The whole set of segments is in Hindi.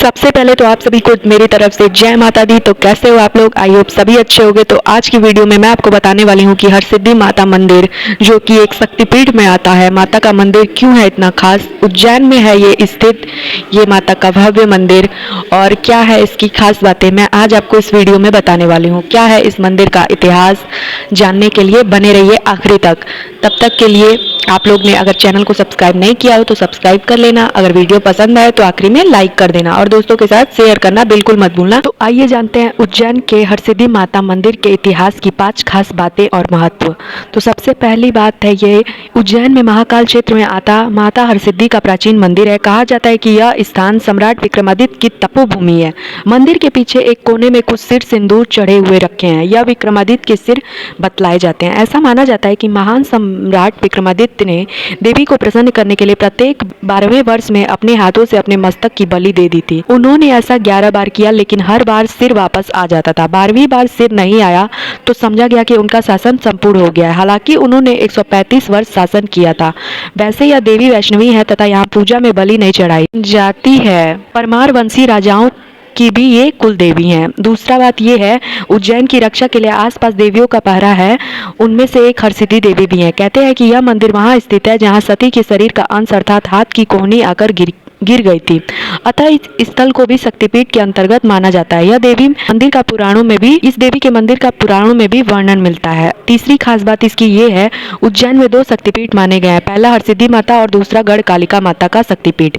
सबसे पहले तो आप सभी को मेरी तरफ से जय माता दी। तो कैसे हो आप लोग? आई होप सभी अच्छे होंगे। तो आज की वीडियो में मैं आपको बताने वाली हूँ कि हरसिद्धि माता मंदिर जो कि एक शक्तिपीठ में आता है, माता का मंदिर क्यों है इतना खास, उज्जैन में है ये स्थित ये माता का भव्य मंदिर, और क्या है इसकी खास बातें मैं आज आपको इस वीडियो में बताने वाली हूँ। क्या है इस मंदिर का इतिहास, जानने के लिए बने रहिए आखिरी तक। तब तक के लिए आप लोग ने अगर चैनल को सब्सक्राइब नहीं किया हो तो सब्सक्राइब कर लेना, अगर वीडियो पसंद आए तो आखिरी में लाइक कर देना और दोस्तों के साथ शेयर करना बिल्कुल मत भूलना। तो आइए जानते हैं उज्जैन के हरसिद्धि माता मंदिर के इतिहास की 5 खास बातें और महत्व। तो सबसे पहली बात है ये, उज्जैन में महाकाल क्षेत्र में आता माता हरसिद्धि का प्राचीन मंदिर है। कहा जाता है कि यह स्थान सम्राट विक्रमादित्य की तपोभूमि है। मंदिर के पीछे एक कोने में कुछ सिर सिंदूर चढ़े हुए रखे हैं। यह विक्रमादित्य के सिर बतलाए जाते हैं। ऐसा माना जाता है कि महान सम्राट विक्रमादित्य ने देवी को प्रसन्न करने के लिए प्रत्येक 12वें वर्ष में अपने हाथों से अपने मस्तक की बलि दे दी थी। उन्होंने ऐसा 11 बार किया, लेकिन हर बार सिर वापस आ जाता था। 12वीं बार सिर नहीं आया तो समझा गया कि उनका शासन संपूर्ण हो गया है। हालांकि उन्होंने 135 वर्ष शासन किया था। वैसे यह देवी वैष्णवी है तथा यहाँ पूजा में बलि नहीं चढ़ाई जाती है। परमार वंशी राजाओं की भी ये कुल देवी हैं। दूसरा बात ये है, उज्जैन की रक्षा के लिए आसपास देवियों का पहरा है। उनमें से एक हरसिद्धि देवी भी है। कहते हैं कि यह मंदिर वहां स्थित है जहां सती के शरीर का अंश अर्थात हाथ की कोहनी आकर गिर गई थी। अतः इस स्थल को भी शक्तिपीठ के अंतर्गत माना जाता है। यह देवी मंदिर का पुराणों में भी इस देवी के मंदिर का पुराणों में भी वर्णन मिलता है। तीसरी खास बात इसकी ये है, उज्जैन में 2 शक्तिपीठ माने गए हैं। पहला हरसिद्धि माता और दूसरा गढ़ कालिका माता का शक्तिपीठ।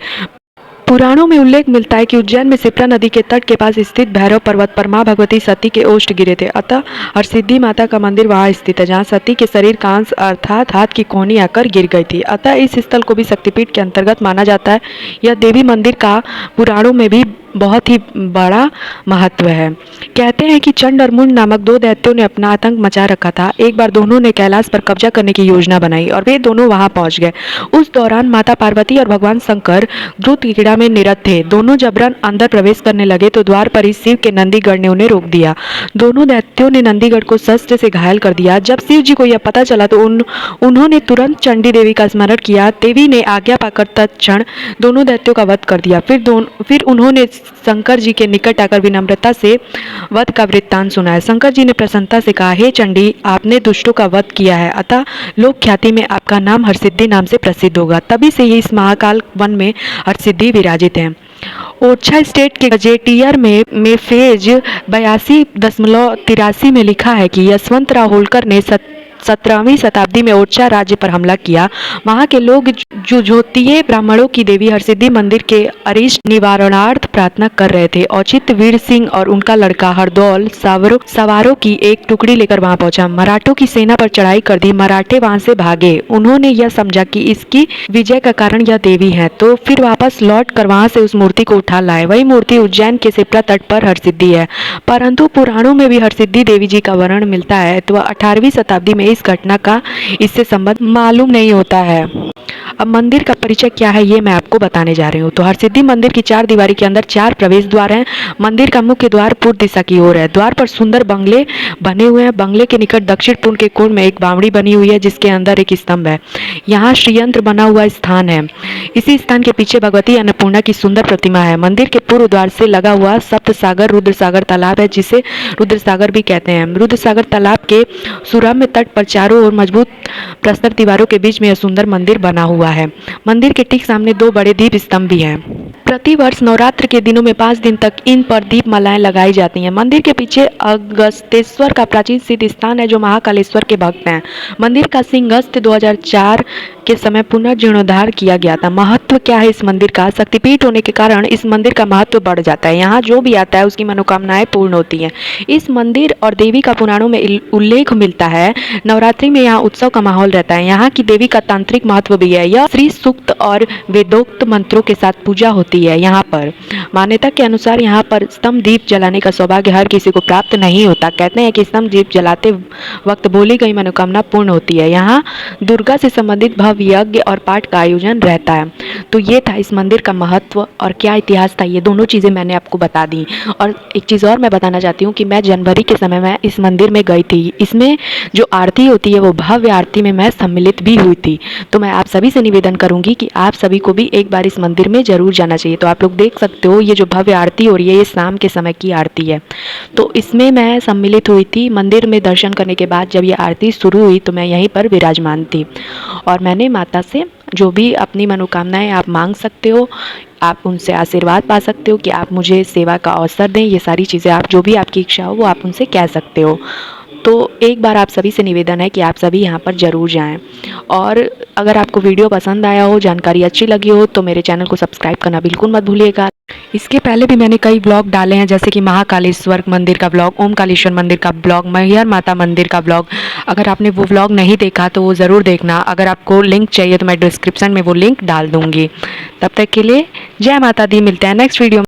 पुराणों में उल्लेख मिलता है कि उज्जैन में शिप्रा नदी के तट के पास स्थित भैरव पर्वत पर मां भगवती सती के ओष्ठ गिरे थे। अतः हरसिद्धि माता का मंदिर वहां स्थित है जहां सती के शरीर का अंश अर्थात हाथ की कोहनी आकर गिर गई थी। अतः इस स्थल को भी शक्तिपीठ के अंतर्गत माना जाता है। यह देवी मंदिर का पुराणों में भी बहुत ही बड़ा महत्व है। कहते हैं कि चंड और मुंड नामक 2 दैत्यों ने अपना आतंक मचा रखा था। एक बार दोनों ने कैलाश पर कब्जा करने की योजना बनाई और वे दोनों वहां पहुंच गए। उस दौरान माता पार्वती और भगवान शंकर द्रुत क्रीड़ा में निरत थे। दोनों जबरन अंदर प्रवेश करने लगे तो द्वार पर ही शिव के नंदीगढ़ ने उन्हें रोक दिया। दोनों दैत्यों ने नंदीगढ़ को शस्त्र से घायल कर दिया। जब शिव जी को यह पता चला तो उन्होंने तुरंत चंडी देवी का स्मरण किया। देवी ने आज्ञा पाकर तत्क्षण दोनों दैत्यों का वध कर दिया। फिर उन्होंने शंकर जी के निकट आकर विनम्रता से वध का वृत्तांत सुनाया। शंकर जी ने प्रसन्नता से कहा, हे चंडी, आपने दुष्टों का वध किया है, अतः लोक ख्याति में आपका नाम हरसिद्धि नाम से प्रसिद्ध होगा। तभी से ही इस महाकाल वन में हरसिद्धि विराजित है। ओरछा स्टेट के गजेटियर में फेज 82.83 में लिखा है कि यशवंतराव होलकर ने 17वीं शताब्दी में ओरछा राज्य पर हमला किया। वहां के लोग जुझोतिये ब्राह्मणों की देवी हरसिद्धि मंदिर के अरिष्ट निवारणार्थ प्रार्थना कर रहे थे। औचित्य वीर सिंह और उनका लड़का हरदौल सवारों की एक टुकड़ी लेकर वहां पहुंचा। मराठों की सेना पर चढ़ाई कर दी। मराठे वहां से भागे। उन्होंने यह समझा कि इसकी विजय का कारण यह देवी है, तो फिर वापस लौट कर वहां से उस मूर्ति को उठा लाए। वही मूर्ति उज्जैन के शिप्रा तट पर हरसिद्धि है। परंतु पुराणों में भी हरसिद्धि देवी जी का वर्णन मिलता है, तो 18वीं शताब्दी में इस घटना का इससे संबंध मालूम नहीं होता है। अब मंदिर का परिचय क्या है ये मैं आपको बताने जा रही हूँ। तो हरसिद्धि मंदिर की 4 दीवारी के अंदर 4 प्रवेश द्वार हैं। मंदिर का मुख्य द्वार पूर्व दिशा की ओर है। द्वार पर सुंदर बंगले बने हुए हैं। बंगले के निकट दक्षिण पूर्व के कोण में एक बावड़ी बनी हुई है जिसके अंदर एक स्तंभ है। यहाँ श्रीयंत्र बना हुआ स्थान है। इसी स्थान के पीछे भगवती अन्नपूर्णा की सुंदर प्रतिमा है। मंदिर के पूर्व द्वार से लगा हुआ सप्त सागर रुद्र सागर तालाब है, जिसे रुद्र सागर भी कहते हैं। रुद्र सागर तालाब के सुरम्य तट पर चारों ओर मजबूत प्रस्तर दीवारों के बीच में यह सुंदर मंदिर बना हुआ है। मंदिर के ठीक सामने 2 बड़े दीप स्तंभ भी हैं। प्रतिवर्ष नवरात्र के दिनों में 5 दिन तक इन पर दीप मालाएं लगाई जाती हैं। मंदिर के पीछे अगस्तेश्वर का प्राचीन सिद्ध स्थान है जो महाकालेश्वर के भक्त हैं। मंदिर का सिंहस्थ 2004 के समय पुनर्जीर्णोद्धार किया गया था। महत्व क्या है इस मंदिर का? शक्तिपीठ होने के कारण इस मंदिर का महत्व बढ़ जाता है। यहाँ जो भी आता है उसकी मनोकामनाएं पूर्ण होती हैं। इस मंदिर और देवी का पुराणों में उल्लेख मिलता है। नवरात्रि में यहाँ उत्सव का माहौल रहता है। यहाँ की देवी का तांत्रिक महत्व भी है। यह श्री सूक्त और वेदोक्त मंत्रों के साथ पूजा होती है। यहाँ पर मान्यता के अनुसार यहाँ पर स्तंभ दीप जलाने का सौभाग्य हर किसी को प्राप्त नहीं होता। कहते हैं कि स्तंभ दीप जलाते वक्त बोली गई मनोकामना पूर्ण होती है। यहाँ दुर्गा से संबंधित भव्य यज्ञ और पाठ का आयोजन रहता है। तो ये था इस मंदिर का महत्व और क्या इतिहास था, ये दोनों चीज़ें मैंने आपको बता दी। और एक चीज़ और मैं बताना चाहती हूँ कि मैं जनवरी के समय में इस मंदिर में गई थी। इसमें जो आरती होती है वो भव्य आरती में मैं सम्मिलित भी हुई थी। तो मैं आप सभी से निवेदन करूंगी कि आप सभी को भी एक बार इस मंदिर में ज़रूर जाना चाहिए। तो आप लोग देख सकते हो ये जो भव्य आरती हो रही है ये शाम के समय की आरती है। तो इसमें मैं सम्मिलित हुई थी। मंदिर में दर्शन करने के बाद जब ये आरती शुरू हुई तो मैं यहीं पर विराजमान थी और मैंने माता से जो भी अपनी मनोकामनाएं आप मांग सकते हो, आप उनसे आशीर्वाद पा सकते हो कि आप मुझे सेवा का अवसर दें। ये सारी चीज़ें आप जो भी आपकी इच्छा हो वो आप उनसे कह सकते हो। तो एक बार आप सभी से निवेदन है कि आप सभी यहाँ पर ज़रूर जाएं। और अगर आपको वीडियो पसंद आया हो, जानकारी अच्छी लगी हो तो मेरे चैनल को सब्सक्राइब करना बिल्कुल मत भूलिएगा। इसके पहले भी मैंने कई ब्लॉग डाले हैं जैसे कि महाकालेश्वर मंदिर का ब्लॉग, ओमकालेश्वर मंदिर का ब्लॉग, मैहर माता मंदिर का ब्लॉग। अगर आपने वो ब्लॉग नहीं देखा तो वो ज़रूर देखना। अगर आपको लिंक चाहिए तो मैं डिस्क्रिप्शन में वो लिंक डाल दूँगी। तब तक के लिए जय माता दी। मिलते हैं नेक्स्ट वीडियो में।